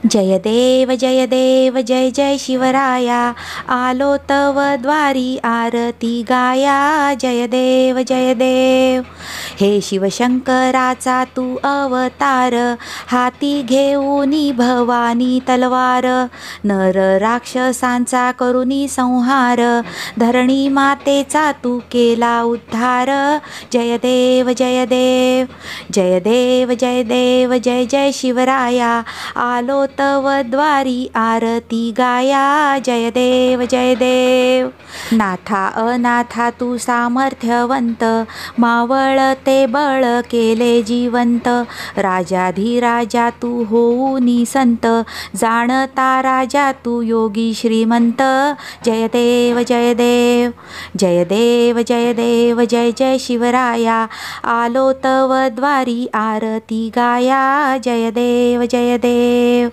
जय देव जय जय शिवराया, आलो तव द्वारी आरती गाया। जय देव जय देव। हे शिवशंकराचा तू अवतार, हाती घेऊनी भवानी तलवार। नर राक्षसांचा करुनी संहार, धरणी मातेचा तू केला उद्धार। जय देव जय देव। जय देव जय जय शिवराया, आलो तव द्वारी आरती गाया। जय देव जय देव। नाथा अनाथा तू सामर्थ्यवंत, मावळते बळ केले जिवंत। राजाधिराजा तू होऊनी संत, जाणता राजा तू योगी श्रीमंत। जय देव जय देव। जय देव जय जय शिवराया, आलो तव द्वारी आरती गाया। जय देव जय देव।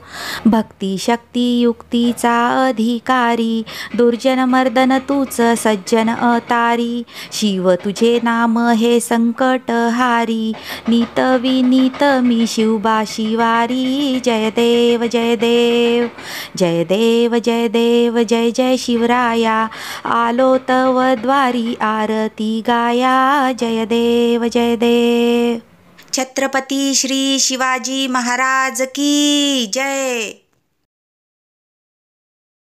भक्ती शक्ती युक्तीचा अधिकारी, दुर्जन मर्दन तूच सज्जन अतारी। शिव तुझे नाम हे संकटहारी, नीत विनीत मी शिवबा शिवारी। जय देव जय देव। जय देव जय जय शिवराया, आलो तव द्वारी आरती गाया। जय देव जय देव। छत्रपती श्री शिवाजी महाराज की जय।